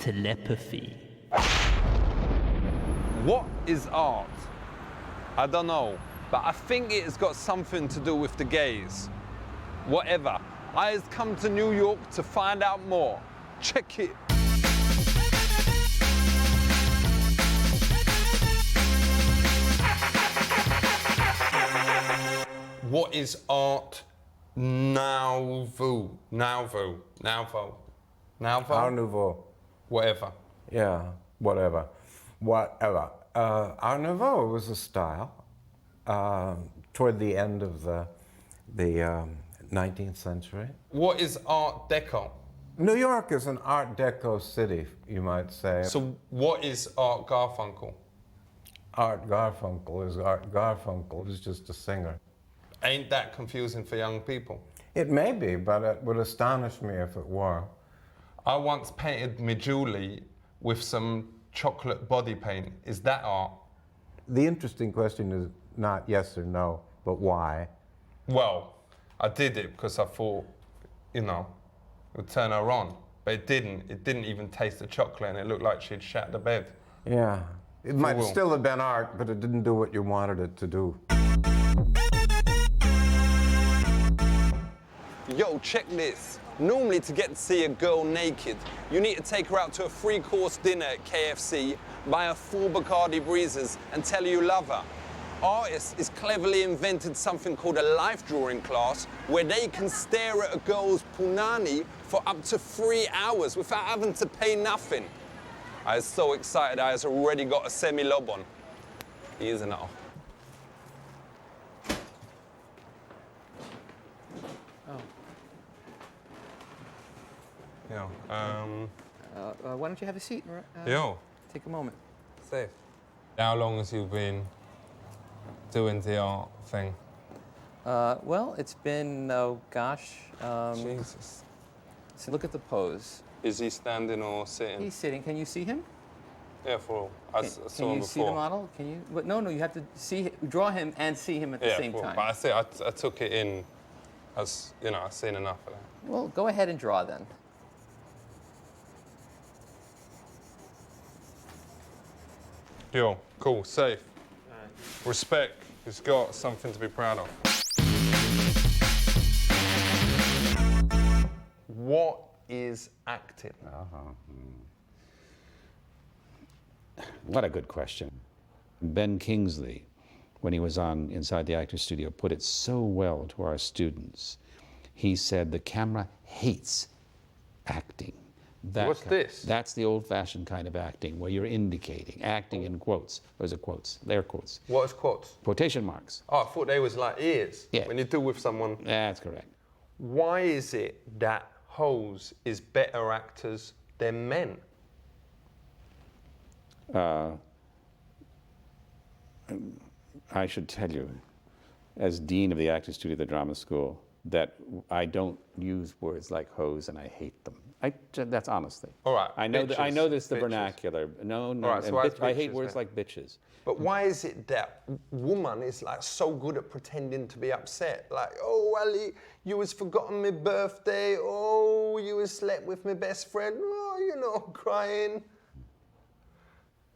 telepathy. What is art? I don't know, but I think it has got something to do with the gays. Whatever. I has come to New York to find out more. Check it. What is art nouveau? Nouveau. Art Nouveau. Whatever. Yeah, whatever. Art Nouveau was a style toward the end of the 19th century. What is Art Deco? New York is an Art Deco city, you might say. So what is Art Garfunkel? Art Garfunkel is just a singer. Ain't that confusing for young people? It may be, but it would astonish me if it were. I once painted my Julie with some chocolate body paint. Is that art? The interesting question is not yes or no, but why? Well, I did it because I thought, you know, it would turn her on. But it didn't. It didn't even taste the chocolate and it looked like she'd shat the bed. Yeah. It might still have been art, but it didn't do what you wanted it to do. Yo, check this. Normally to get to see a girl naked, you need to take her out to a 3-course dinner at KFC, buy her 4 Bacardi Breezes and tell her you love her. Artists has cleverly invented something called a life drawing class where they can stare at a girl's punani for up to 3 hours without having to pay nothing. I was so excited I has already got a semi-lob on. He isn't it? Yo, why don't you have a seat? Yo. Take a moment. Safe. How long has you been doing the art thing? Well, it's been, oh gosh. Jesus. So look at the pose. Is he standing or sitting? He's sitting. Can you see him? Yeah, for I saw him before. Can you see the model? Can you? But no, you have to draw him and see him at the same time. But I took it in as, you know, I've seen enough of that. Well, go ahead and draw then. Yo, cool, safe. Respect. He's got something to be proud of. What is acting? What a good question. Ben Kingsley, when he was on Inside the Actors Studio, put it so well to our students. He said the camera hates acting. What's this? That's the old-fashioned kind of acting where you're indicating, acting in quotes. Those are quotes, they're quotes. What is quotes? Quotation marks. Oh, I thought they was like ears. Yeah. When you do with someone. That's correct. Why is it that hoes is better actors than men? I should tell you, as Dean of the Actors Studio of the Drama School, that I don't use words like hoes and I hate them. That's honestly. All right. I know this the bitches. vernacular. No. All right, so I hate words like bitches. But why is it that woman is like so good at pretending to be upset? Like, oh, Ali, you has forgotten my birthday. Oh, you has slept with my best friend. Oh, you know, crying.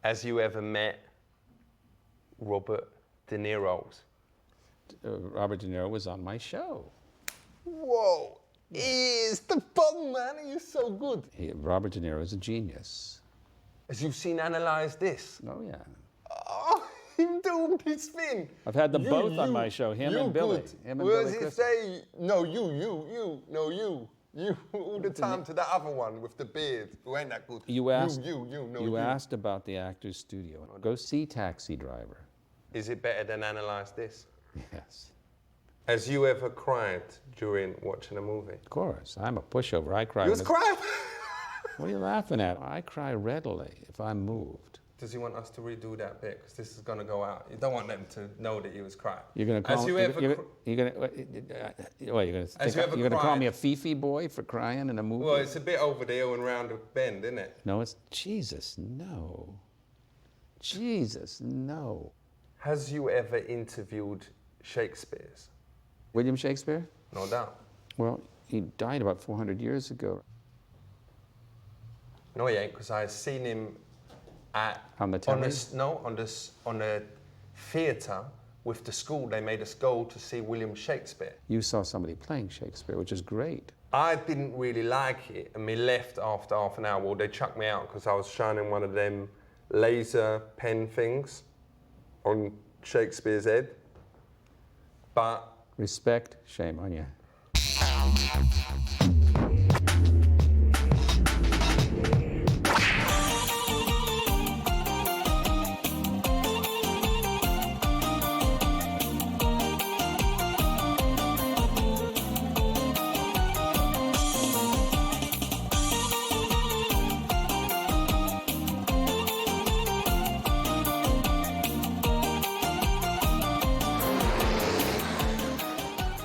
Has you ever met Robert De Niro's? Robert De Niro was on my show. Whoa, he is the bomb, man. He is so good. Robert De Niro is a genius. As you've seen Analyze This. Oh, yeah. Oh, him doing his thing. I've had them both on my show, him and Billy. Good. Him and Whereas Billy he Crystal. say, no, you, all the time to the other one with the beard, who ain't that good. You asked, you asked about the Actors Studio. Go see Taxi Driver. Is it better than Analyze This? Yes. Has you ever cried during watching a movie? Of course. I'm a pushover. I cry. You was crying? What are you laughing at? I cry readily if I'm moved. Does he want us to redo that bit? Because this is going to go out. You don't want them to know that you was crying. You're going to call you're gonna call me a Fifi boy for crying in a movie? Well, it's a bit over the hill and round the bend, isn't it? No, it's Jesus, no. Jesus, no. Has you ever interviewed Shakespeare's? William Shakespeare? No doubt. Well, he died about 400 years ago. Not yet, because I seen him On the telly? on the theatre with the school. They made us go to see William Shakespeare. You saw somebody playing Shakespeare, which is great. I didn't really like it, and we left after half an hour. Well, they chucked me out because I was shining one of them laser pen things on Shakespeare's head. But Respect, shame on you.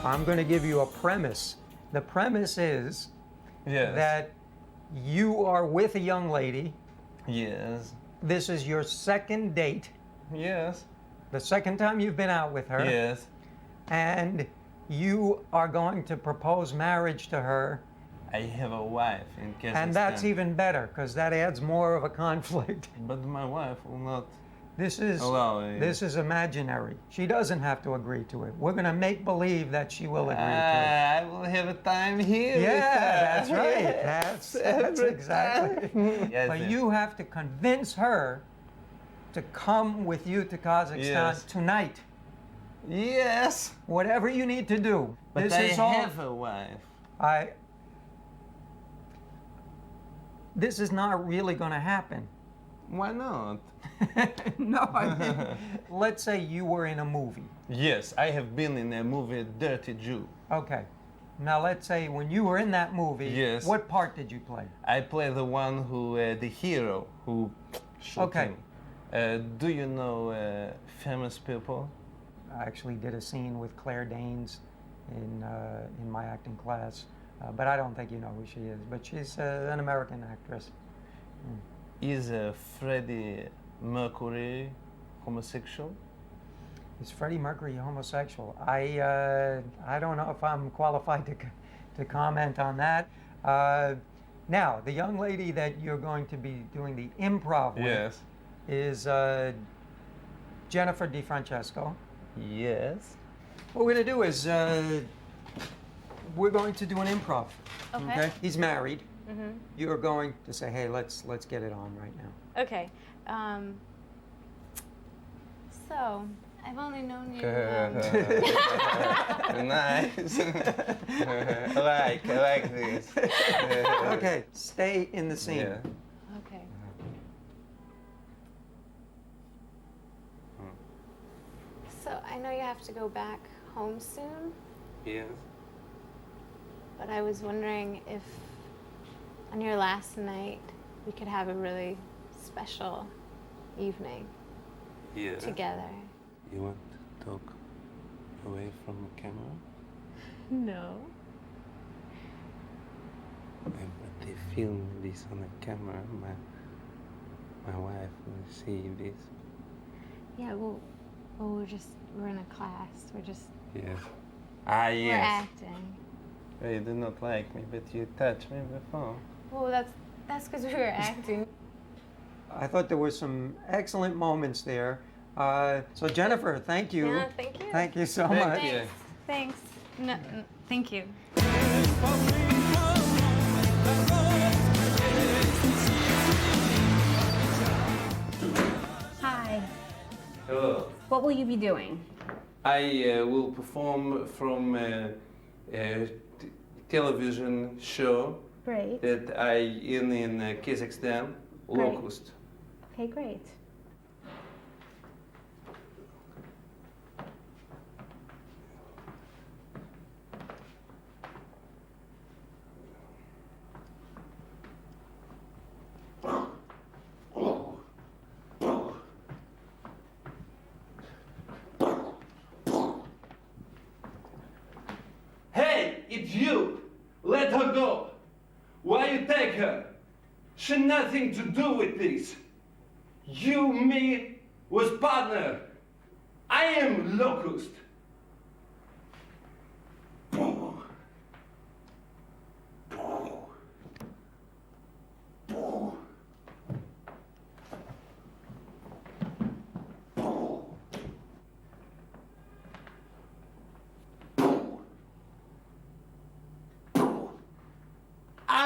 I'm going to give you a premise. The premise is that you are with a young lady. Yes. This is your second date. Yes. The second time you've been out with her. Yes. And you are going to propose marriage to her. I have a wife in Kazakhstan. And that's even better, because that adds more of a conflict. But my wife will not. This is imaginary. She doesn't have to agree to it. We're going to make believe that she will agree to it. I will have a time here. Yeah, that's right. That's exactly. Yes, But yes. you have to convince her to come with you to Kazakhstan tonight. Yes. Whatever you need to do. But This I is all- have a wife. This is not really going to happen. Why not? No, I mean, let's say you were in a movie. Yes, I have been in a movie, Dirty Jew. Okay. Now let's say when you were in that movie, Yes. what part did you play? I play the one who, the hero who shot Okay. him. Do you know famous people? I actually did a scene with Claire Danes in my acting class, but I don't think you know who she is. But she's an American actress. Is Freddie Mercury homosexual? Is Freddie Mercury homosexual? I don't know if I'm qualified to comment on that. Now, the young lady that you're going to be doing the improv with Yes. is Jennifer DeFrancesco. Yes. What we're going to do is we're going to do an improv. Okay. He's married. You're going to say, hey, let's get it on right now. Okay. So, I've only known you. Nice. I like this. Okay, stay in the scene. Yeah. Okay. So, I know you have to go back home soon, Yes. but I was wondering if on your last night we could have a really special evening Yeah. together. You want to talk away from the camera? No. But they film this on the camera. My wife will see this. Yeah, well, we're in a class. We're just, Yes. we're acting. You do not like me, but you touched me before. Well, that's because we were acting. I thought there were some excellent moments there. So Jennifer, thank you. Yeah, thank you. Thank you so Thank much. you. Thanks. Thanks. No, thank you. Hi. Hello. What will you be doing? I will perform from a television show Great. that I in Kazakhstan, Great. Locust. Okay, great. Hey, it's you! Let her go! Why you take her? She nothing to do with this. You, me, was partner. I am Locust. Boom. Boom. Boom.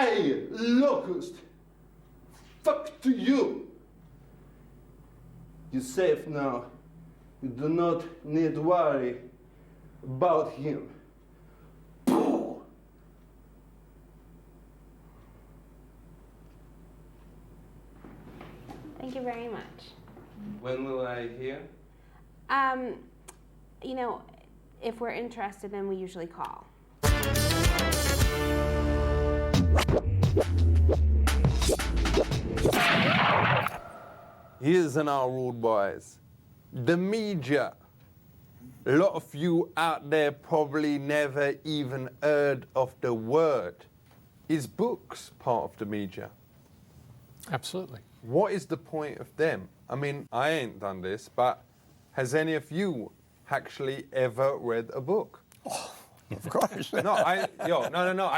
I, locust, fuck to you. You're safe now. You do not need to worry about him. Thank you very much. When will I hear? You know, if we're interested, then we usually call. Here's an our rule, boys. The media. A lot of you out there probably never even heard of the word. Is books part of the media? Absolutely. What is the point of them? I mean, I ain't done this, but has any of you actually ever read a book? Oh, of course. No, I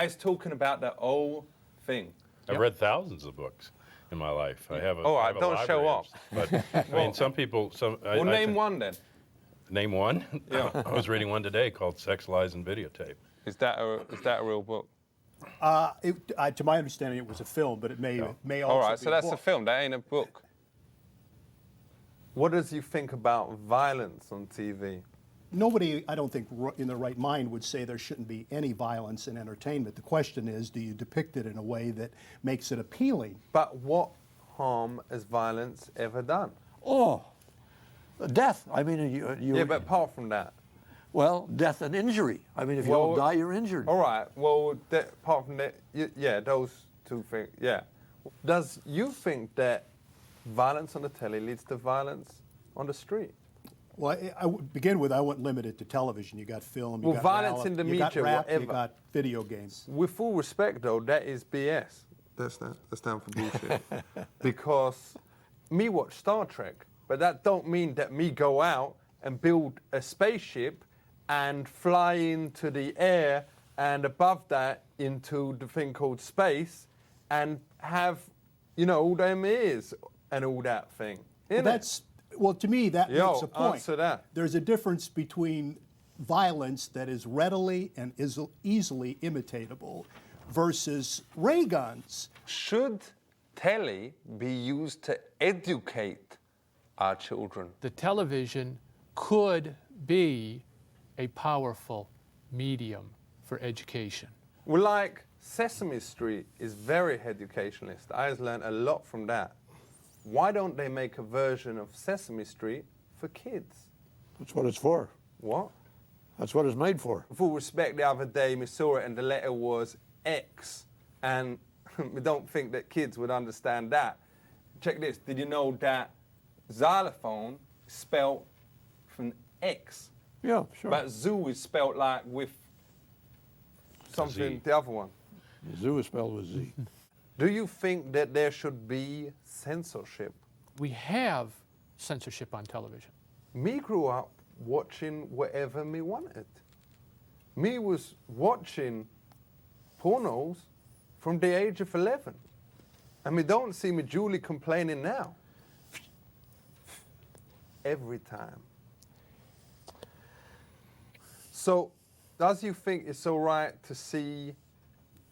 was talking about the whole thing. I've read thousands of books in my life. I have a All I right, have a don't show library off. of- But I mean, some people. Well, name one then. Name one. Yeah. I was reading one today called "Sex, Lies, and Videotape." Is that a real book? To my understanding, it was a film, but it may also All right, be so that's a a book. film. That ain't a book. What does you think about violence on TV? Nobody, I don't think, in their right mind would say there shouldn't be any violence in entertainment. The question is, do you depict it in a way that makes it appealing? But what harm has violence ever done? Oh, death. I mean, Yeah, but apart from that. well, death and injury. I mean, if you don't die, you're injured. All right. Well, apart from that, yeah, those two things. Yeah. Does you think that violence on the telly leads to violence on the street? Well, I would begin with, I wouldn't limit it to television. You got film, you Well, got violence reality, in the you got media, rap, whatever. you got video games. With full respect, though, that is BS. That's down for bullshit. Because me watch Star Trek, but that don't mean that me go out and build a spaceship and fly into the air and above that into the thing called space and have, all them ears and all that thing. Well, to me, that Yo, makes a point. answer that. There's a difference between violence that is readily and is easily imitatable versus ray guns. Should telly be used to educate our children? The television could be a powerful medium for education. Well, like Sesame Street is very educationalist. I have learned a lot from that. Why don't they make a version of Sesame Street for kids? That's what it's for. What? That's what it's made for. Full respect, the other day we saw it and the letter was X. And we don't think that kids would understand that. Check this. Did you know that xylophone is spelled from X? Yeah, sure. But zoo is spelled like with something, Z. the other one. The zoo is spelled with Z. Do you think that there should be censorship? We have censorship on television. Me grew up watching whatever me wanted. Me was watching pornos from the age of 11. And me don't see me Julie complaining now. Every time. So, does you think it's all right to see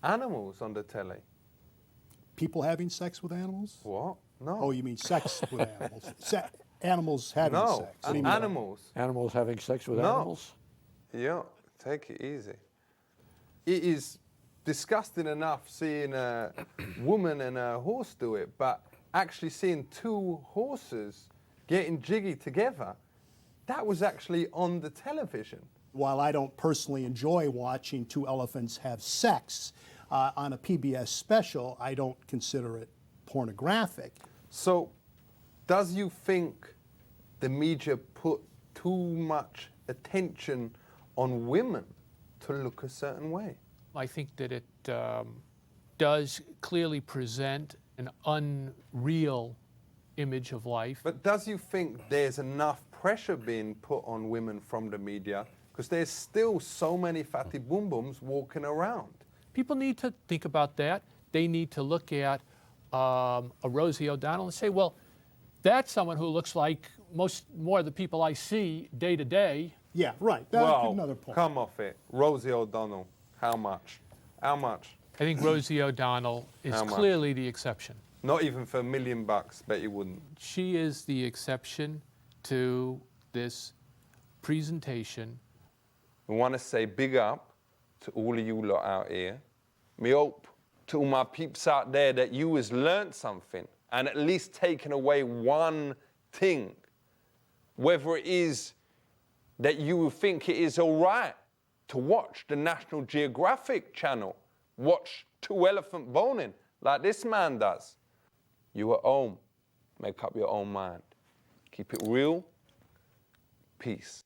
animals on the telly? People having sex with animals? What? No. Oh, you mean sex with animals? Animals having No, sex. What do you mean? animals. Animals having sex with No. animals? Yeah, take it easy. It is disgusting enough seeing a woman and a horse do it, but actually seeing two horses getting jiggy together, that was actually on the television. While I don't personally enjoy watching two elephants have sex on a PBS special, I don't consider it pornographic. So, does you think the media put too much attention on women to look a certain way? I think that it does clearly present an unreal image of life. But does you think there's enough pressure being put on women from the media? Because there's still so many fatty boom booms walking around. People need to think about that. They need to look at a Rosie O'Donnell and say, well, that's someone who looks like more of the people I see day to day. Yeah, right. That's Well, another point. come off it. Rosie O'Donnell, how much? How much? I think Rosie O'Donnell is How much? clearly the exception. Not even for $1 million, bet you wouldn't. She is the exception to this presentation. I want to say big up to all of you lot out here. Me hope to all my peeps out there that you has learnt something and at least taken away one thing. Whether it is that you will think it is all right to watch the National Geographic channel, watch 2 elephant boning like this man does. You at home, make up your own mind. Keep it real. Peace.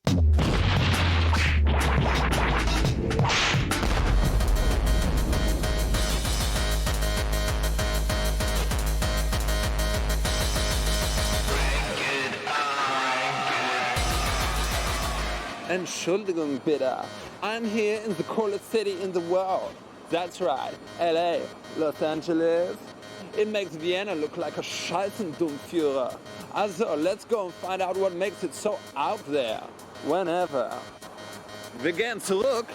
Entschuldigung bitte. I'm here in the coolest city in the world. That's right, LA, Los Angeles. It makes Vienna look like a Scheißendummführer. Also, let's go and find out what makes it so out there. Whenever. Wir gehen zurück.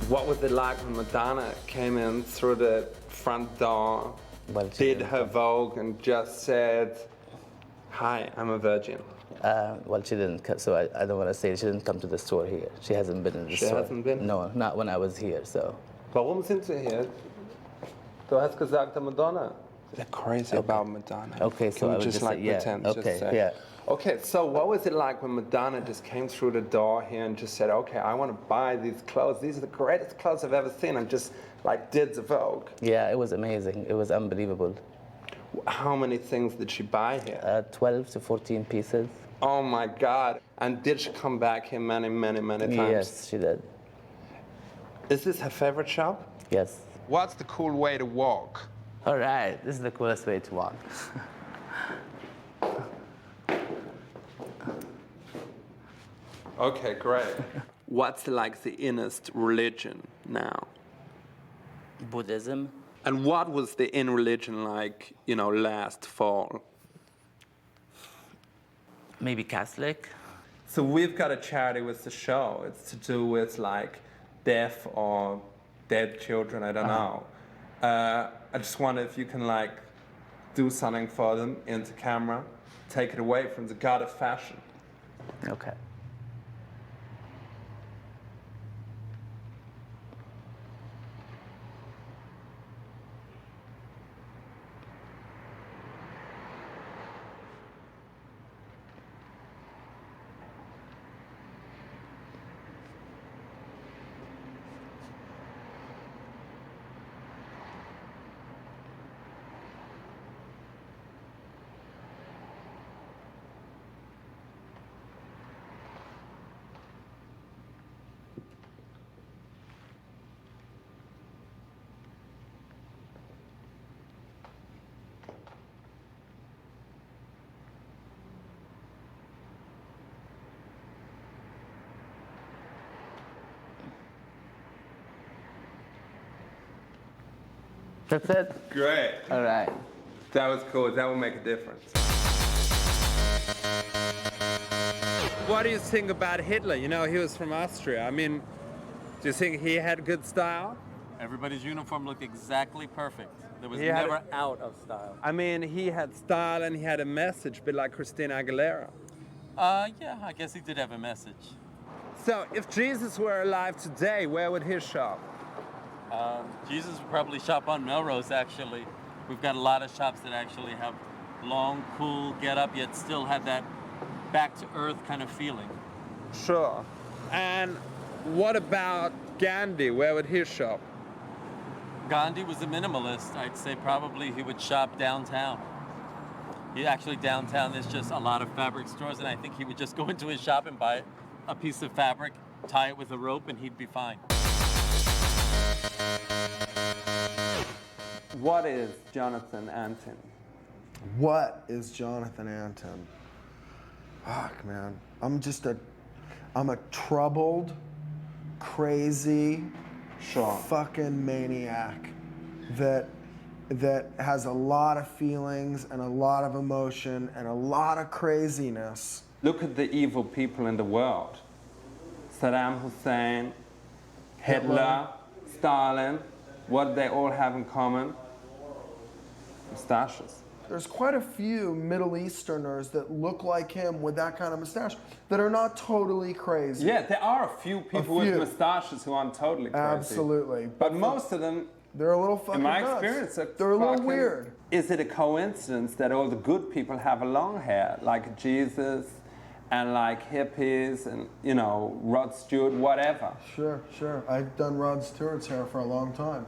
What was it like when Madonna came in through the front door, did her Vogue and just said, "Hi, I'm a virgin"? Well, she didn't, so I don't want to say she didn't come to the store here. She hasn't been in the store. She hasn't been? No, not when I was here, so. Warum sind Sie hier? Du hast gesagt, Madonna. They're crazy about Madonna. Okay, so Can I we would just just like say, yeah. pretend? Okay, just say. yeah. Okay, so what was it like when Madonna just came through the door here and just said, "Okay, I want to buy these clothes. These are the greatest clothes I've ever seen," and just like did the Vogue? Yeah, it was amazing. It was unbelievable. How many things did she buy here? 12 to 14 pieces. Oh my God! And did she come back here many, many, many times? Yes, she did. Is this her favorite shop? Yes. What's the cool way to walk? All right, this is the coolest way to walk. Okay, great. What's like the innest religion now? Buddhism. And what was the in religion like, you know, last fall? Maybe Catholic. So we've got a charity with the show. It's to do with like deaf or dead children, I don't know. I just wonder if you can like do something for them into camera, take it away from the god of fashion. Okay. That's it? Great. All right. That was cool. That will make a difference. What do you think about Hitler? You know, he was from Austria. I mean, do you think he had good style? Everybody's uniform looked exactly perfect. There was He had never out of style. I mean, he had style and he had a message, a bit like Christina Aguilera. Yeah, I guess he did have a message. So, if Jesus were alive today, where would he shop? Jesus would probably shop on Melrose, actually. We've got a lot of shops that actually have long, cool get-up, yet still have that back-to-earth kind of feeling. Sure. And what about Gandhi? Where would he shop? Gandhi was a minimalist. I'd say probably he would shop downtown. Actually, downtown, there's just a lot of fabric stores, and I think he would just go into his shop and buy a piece of fabric, tie it with a rope, and he'd be fine. What is Jonathan Antin? What is Jonathan Antin? Fuck, man. I'm a troubled, crazy, fucking maniac that that has a lot of feelings and a lot of emotion and a lot of craziness. Look at the evil people in the world. Saddam Hussein, Hitler, Stalin. What do they all have in common? Mustaches. There's quite a few Middle Easterners that look like him with that kind of mustache that are not totally crazy. Yeah, there are a few people with mustaches who aren't totally crazy. Absolutely. But most of them, they're a little fucking in my nuts. experience, They're a little weird. Is it a coincidence that all the good people have a long hair, like Jesus and like hippies and, you know, Rod Stewart, whatever? Sure, sure. I've done Rod Stewart's hair for a long time.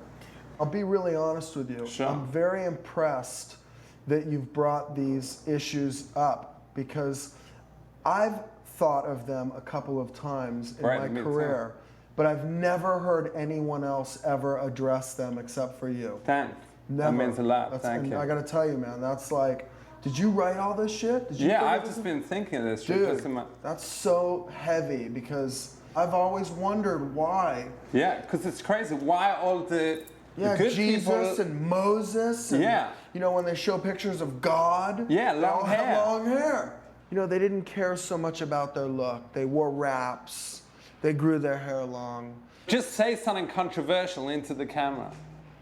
I'll be really honest with you. Sure. I'm very impressed that you've brought these issues up because I've thought of them a couple of times in my career, but I've never heard anyone else ever address them except for you. Thanks. Never. That means a lot. Thank you. I gotta tell you, man, that's like, did you write all this shit? Did you Yeah, I've just been thinking of this. Dude, that's so heavy because I've always wondered why. Yeah, because it's crazy. Why all the good Jesus people, and Moses. And, yeah. You know, when they show pictures of God. Yeah, they long all hair. have long hair. You know, they didn't care so much about their look. They wore wraps. They grew their hair long. Just say something controversial into the camera.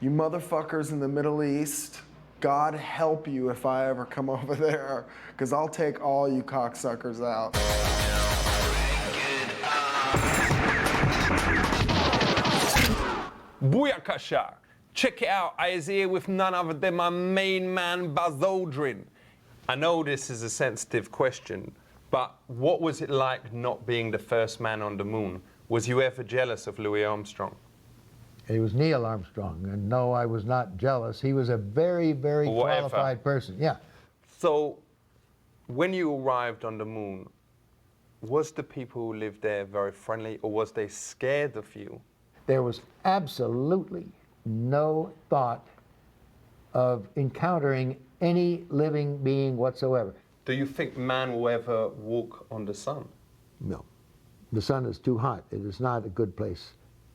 You motherfuckers in the Middle East, God help you if I ever come over there, because I'll take all you cocksuckers out. Booyakasha! Check it out, I is here with none other than my main man, Buzz Aldrin. I know this is a sensitive question, but what was it like not being the first man on the moon? Was you ever jealous of Louis Armstrong? It was Neil Armstrong, and no, I was not jealous. He was a very, very qualified person, yeah. So, when you arrived on the moon, was the people who lived there very friendly, or was they scared of you? There was absolutely no thought of encountering any living being whatsoever. Do you think man will ever walk on the sun? No. The sun is too hot. It is not a good place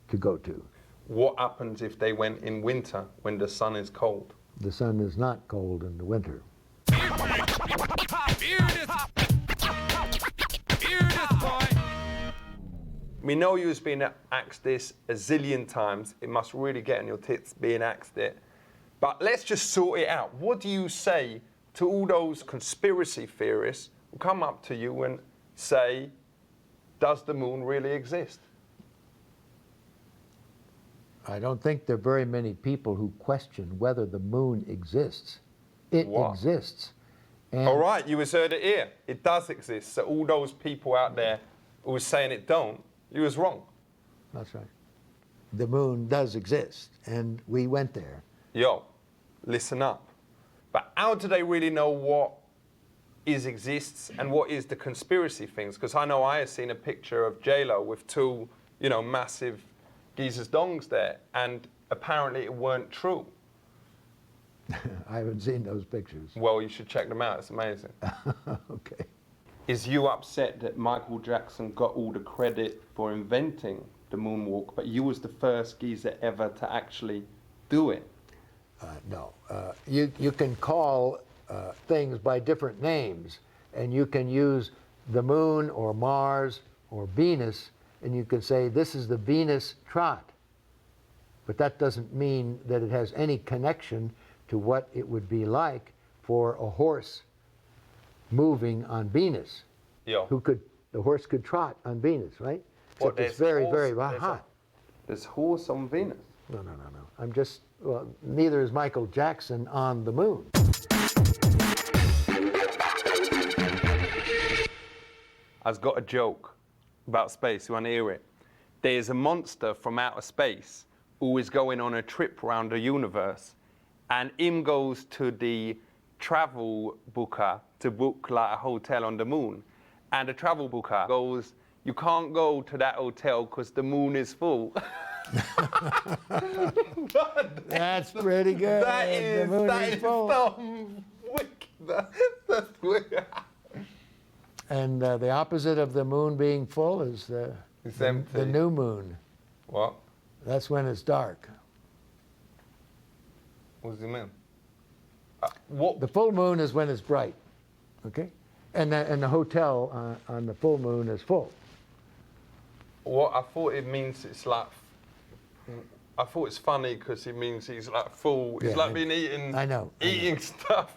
to go to. What happens if they went in winter when the sun is cold? The sun is not cold in the winter. We know you've been asked this a zillion times. It must really get on your tits being asked it. But let's just sort it out. What do you say to all those conspiracy theorists who come up to you and say, does the moon really exist? I don't think there are very many people who question whether the moon exists. It exists. And all right, you was heard it here. It does exist. So all those people out there who were saying it don't, you was wrong. That's right. The moon does exist, and we went there. Yo, listen up. But how do they really know what exists and what is the conspiracy things? Because I know I have seen a picture of J-Lo with two, you know, massive geezer's dongs there, and apparently it weren't true. I haven't seen those pictures. Well, you should check them out. It's amazing. Okay. Is you upset that Michael Jackson got all the credit for inventing the moonwalk, but you was the first geezer ever to actually do it? No. You can call things by different names, and you can use the moon or Mars or Venus, and you can say this is the Venus trot. But that doesn't mean that it has any connection to what it would be like for a horse moving on Venus. Yo. The horse could trot on Venus, right? Except it's very, very hot. There's horse on Venus? No. I'm just, well, neither is Michael Jackson on the moon. I've got a joke about space. You want to hear it? There's a monster from outer space who is going on a trip around the universe, and him goes to the travel booker to book like a hotel on the moon, and the travel booker goes, "You can't go to that hotel because the moon is full." That's pretty good. That is so wicked. That's wicked. And the opposite of the moon being full is the new moon. What? That's when it's dark. What does he mean? The full moon is when it's bright, okay? And the hotel on the full moon is full. What I thought it means it's like, I thought it's funny because it means he's like full. He's like been eating. I know. Eating stuff.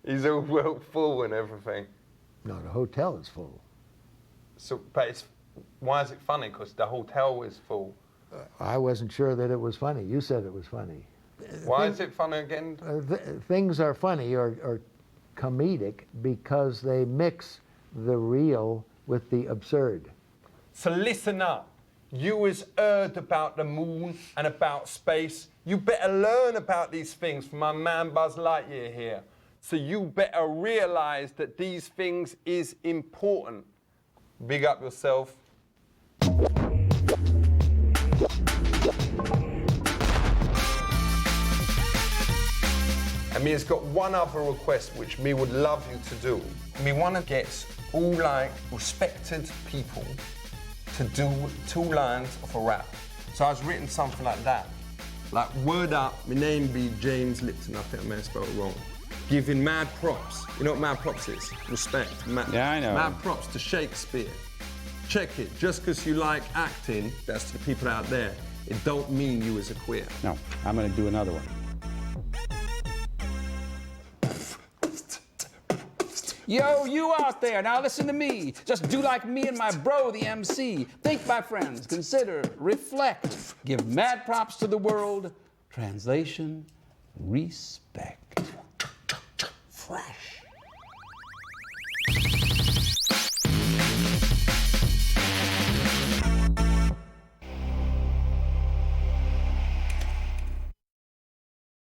He's all well full and everything. No, the hotel is full. So, but why is it funny? Because the hotel is full. I wasn't sure that it was funny. You said it was funny. Why is it funny again? Things are funny or comedic because they mix the real with the absurd. So listen up. You has heard about the moon and about space. You better learn about these things from my man Buzz Lightyear here. So you better realize that these things is important. Big up yourself. And me has got one other request which me would love you to do. Me want to get all like respected people to do 2 lines of a rap. So I was written something like that. Like, word up, my name be James Lipton, I think I may have spelled it wrong. Giving mad props. You know what mad props is? Respect. Yeah, I know. Mad props to Shakespeare. Check it. Just because you like acting, that's to the people out there, it don't mean you as a queer. No, I'm going to do another one. Yo, you out there, now listen to me. Just do like me and my bro, the MC. Think, my friends, consider, reflect. Give mad props to the world. Translation, respect. Fresh.